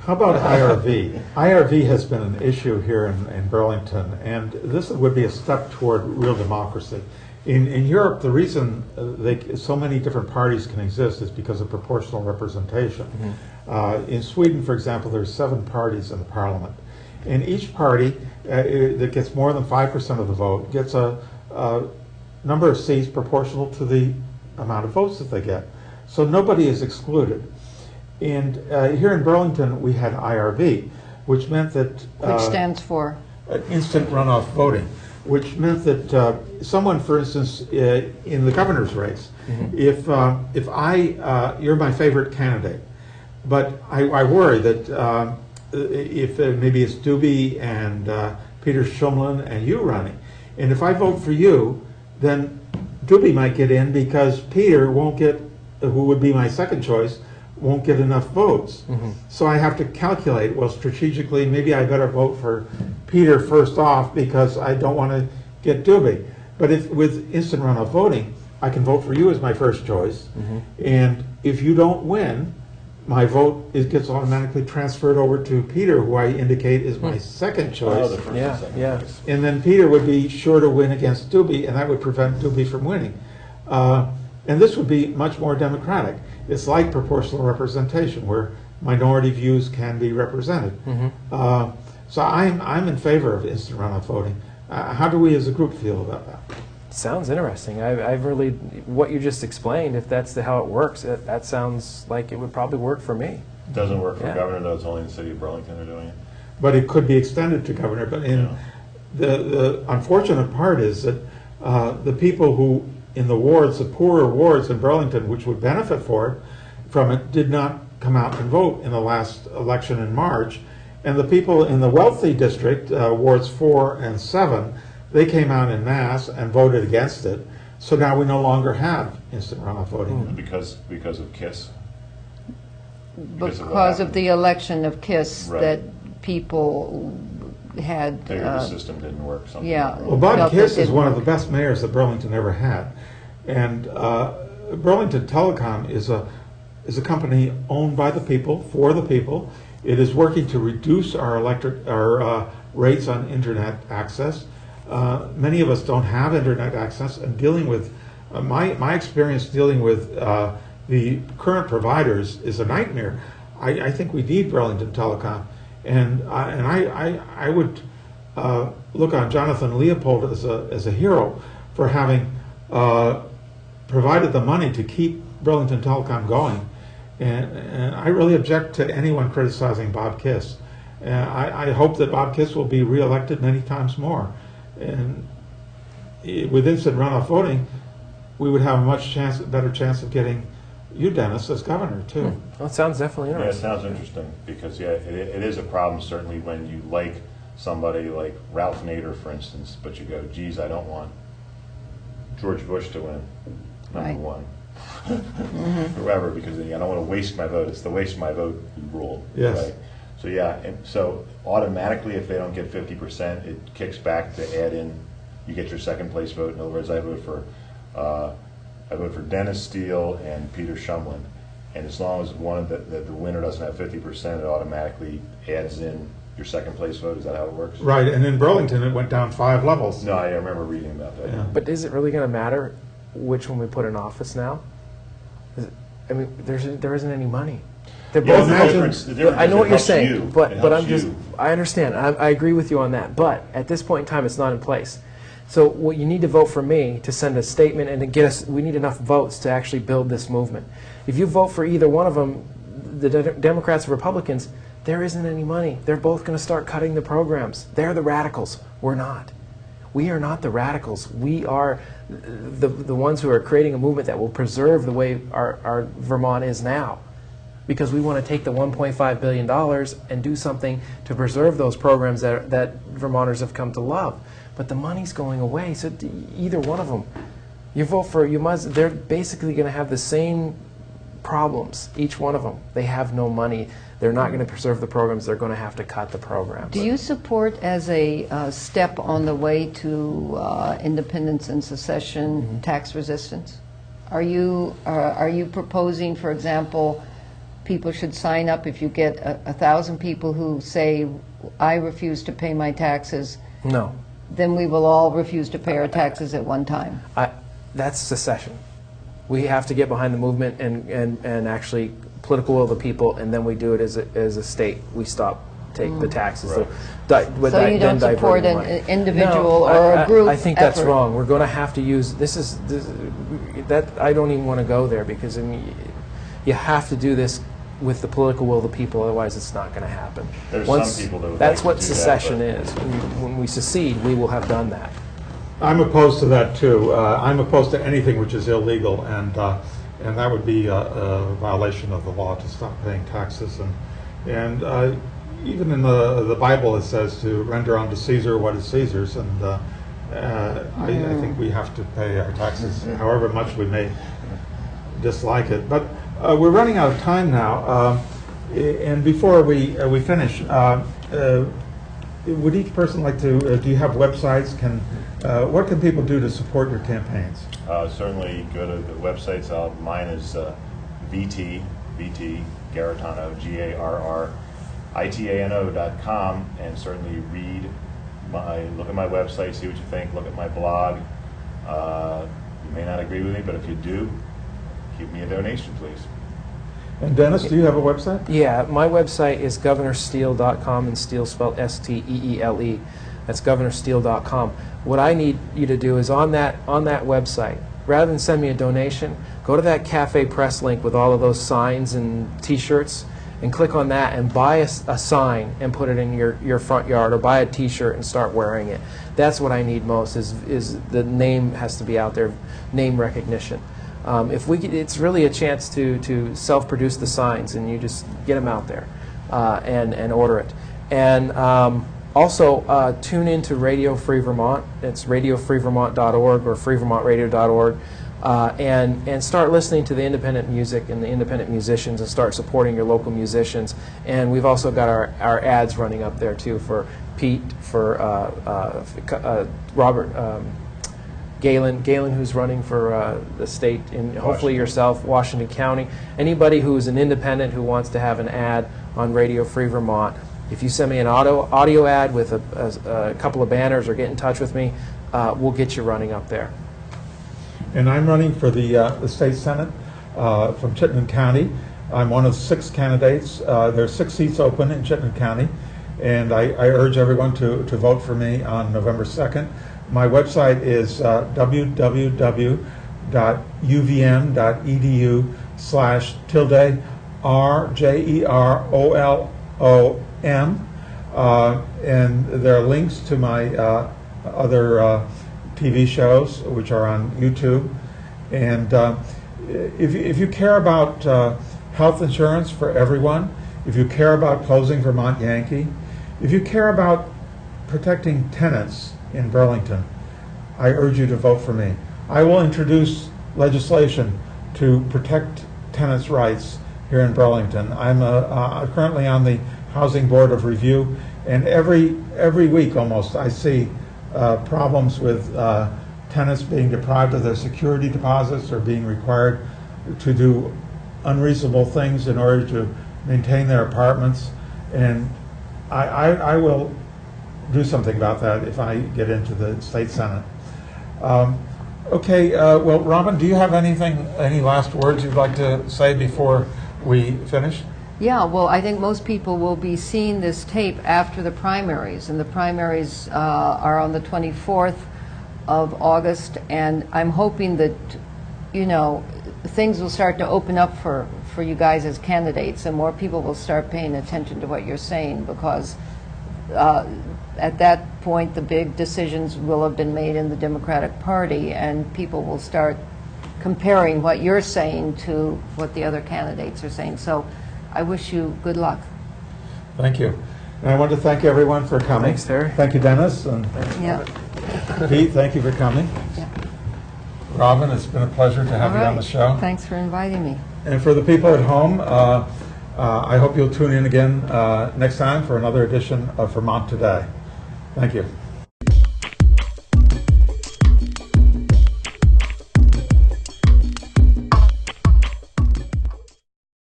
How about IRV? IRV has been an issue here in Burlington, and this would be a step toward real democracy. In Europe, the reason so many different parties can exist is because of proportional representation. In Sweden, for example, there's 7 parties in the parliament. And each party that gets more than 5% of the vote gets a number of seats proportional to the amount of votes that they get. So nobody is excluded. And here in Burlington, we had IRV, which meant that... which stands for? Instant runoff voting, which meant that someone, for instance, in the governor's race, if you're my favorite candidate, but I worry that if maybe it's Doobie and Peter Shumlin and you running, and if I vote for you, then Doobie might get in because Peter won't get, who would be my second choice, won't get enough votes. So I have to calculate, well, strategically, maybe I better vote for Peter first off because I don't want to get Doobie. But if with instant runoff voting, I can vote for you as my first choice, and if you don't win, my vote gets automatically transferred over to Peter, who I indicate is my second choice. And then Peter would be sure to win against Doobie, and that would prevent Doobie from winning. And this would be much more democratic. It's like proportional representation, where minority views can be represented. So I'm in favor of instant runoff voting. How do we as a group feel about that? Sounds interesting. I've really, what you just explained, if that's how it works, that sounds like it would probably work for me. It doesn't work for governor, though. It's only in the city of Burlington are doing it. But it could be extended to governor. But the unfortunate part is that the people who in the wards, the poorer wards in Burlington, which would benefit from it, did not come out and vote in the last election in March. And the people in the wealthy district, wards 4 and 7, they came out en masse and voted against it. So now we no longer have instant runoff voting. Because of KISS? Because of the election of KISS, that people had... the system didn't work. Well, Bob Kiss is one of the best mayors that Burlington ever had. And Burlington Telecom is a company owned by the people, for the people. It is working to reduce our rates on internet access. Many of us don't have internet access, and dealing with my experience dealing with the current providers is a nightmare. I think we need Burlington Telecom, and I would look on Jonathan Leopold as a hero for having provided the money to keep Burlington Telecom going. And I really object to anyone criticizing Bob Kiss. I hope that Bob Kiss will be reelected many times more. And with instant runoff voting, we would have a better chance of getting you, Dennis, as governor, too. Well, it sounds definitely interesting. Yeah, it sounds interesting, because, it is a problem, certainly, when you like somebody like Ralph Nader, for instance, but you go, geez, I don't want George Bush to win, number one. Whoever, because I don't want to waste my vote. It's the waste my vote rule. Yes. Right? So and so automatically, if they don't get 50%, it kicks back to add in. You get your second place vote. In other words, I vote for Dennis Steele and Peter Shumlin, and as long as one of the winner doesn't have 50%, it automatically adds in your second place vote. Is that how it works? Right. And in Burlington, it went down 5 levels. No, I remember reading about that. Yeah. But is it really going to matter which one we put in office now? I mean, there isn't any money. They're both I know what you're saying, but I understand. I agree with you on that. But at this point in time, it's not in place. So what you need to vote for me to send a statement and to get us. We need enough votes to actually build this movement. If you vote for either one of them, the Democrats or Republicans, there isn't any money. They're both going to start cutting the programs. They're the radicals. We're not. We are not the radicals. We are the ones who are creating a movement that will preserve the way our Vermont is now. Because we want to take the $1.5 billion and do something to preserve those programs that Vermonters have come to love. But the money's going away, so either one of them, you vote for, they're basically going to have the same problems, each one of them. They have no money. They're not going to preserve the programs. They're going to have to cut the programs. Do you support, as a step on the way to independence and secession, tax resistance? Are you proposing, for example, people should sign up if you get 1,000 people who say, I refuse to pay my taxes, No. then we will all refuse to pay our taxes at one time. That's secession. We have to get behind the movement and actually political will of the people, and then we do it as a state. We stop take the taxes. Right. So you don't support an individual or a group I think that's effort. wrong. We're going to have to use that. I don't even want to go there, because I mean, you have to do this with the political will of the people. Otherwise, it's not going to happen. There's some people that would that's like what to do secession that, is. When we secede, we will have done that. I'm opposed to that too. I'm opposed to anything which is illegal, and that would be a violation of the law to stop paying taxes. And even in the Bible it says to render unto Caesar what is Caesar's, and I think we have to pay our taxes, however much we may dislike it. But we're running out of time now, and before we finish, would each person like to? Do you have websites? What can people do to support your campaigns? Certainly go to the websites. Mine is VT Garritano, GARRITANO.com, and certainly look at my website, see what you think, look at my blog. You may not agree with me, but if you do, give me a donation, please. And Dennis, do you have a website? Yeah, my website is governorsteele.com, and Steele spelled STEELE. That's governorsteele.com. What I need you to do is on that website, rather than send me a donation, go to that Cafe Press link with all of those signs and T-shirts, and click on that and buy a sign and put it in your front yard, or buy a T-shirt and start wearing it. That's what I need most. Is the name has to be out there, name recognition. If we it's really a chance to self-produce the signs, and you just get them out there and order it. And also, tune in to Radio Free Vermont. It's radiofreevermont.org or freevermontradio.org, and start listening to the independent music and the independent musicians, and start supporting your local musicians. And we've also got our ads running up there too, for Pete, for Robert Galen, who's running for the state, and hopefully yourself, Washington County. Anybody who's an independent who wants to have an ad on Radio Free Vermont, if you send me an audio ad with a couple of banners, or get in touch with me, we'll get you running up there. And I'm running for the state senate from Chittenden County. I'm one of 6 candidates. There's 6 seats open in Chittenden County, and I urge everyone to vote for me on November 2nd. My website is www.uvm.edu/RJEROLOM, and there are links to my other TV shows, which are on YouTube. And if you care about health insurance for everyone, if you care about closing Vermont Yankee, if you care about protecting tenants in Burlington, I urge you to vote for me. I will introduce legislation to protect tenants' rights here in Burlington. I'm currently on the Housing Board of Review, and every week almost I see problems with tenants being deprived of their security deposits, or being required to do unreasonable things in order to maintain their apartments. And I will do something about that if I get into the state senate. Okay, well, Robin, do you have any last words you'd like to say before we finish? Yeah, well, I think most people will be seeing this tape after the primaries, and the primaries are on the 24th of August, and I'm hoping that, things will start to open up for you guys as candidates, and more people will start paying attention to what you're saying, because at that point the big decisions will have been made in the Democratic Party, and people will start comparing what you're saying to what the other candidates are saying. So I wish you good luck. Thank you. And I want to thank everyone for coming. Thanks, Terry. Thank you, Dennis. And Yeah. Pete, thank you for coming. Yeah. Robin, it's been a pleasure to have you on the show. Thanks for inviting me. And for the people at home, I hope you'll tune in again next time for another edition of Vermont Today. Thank you.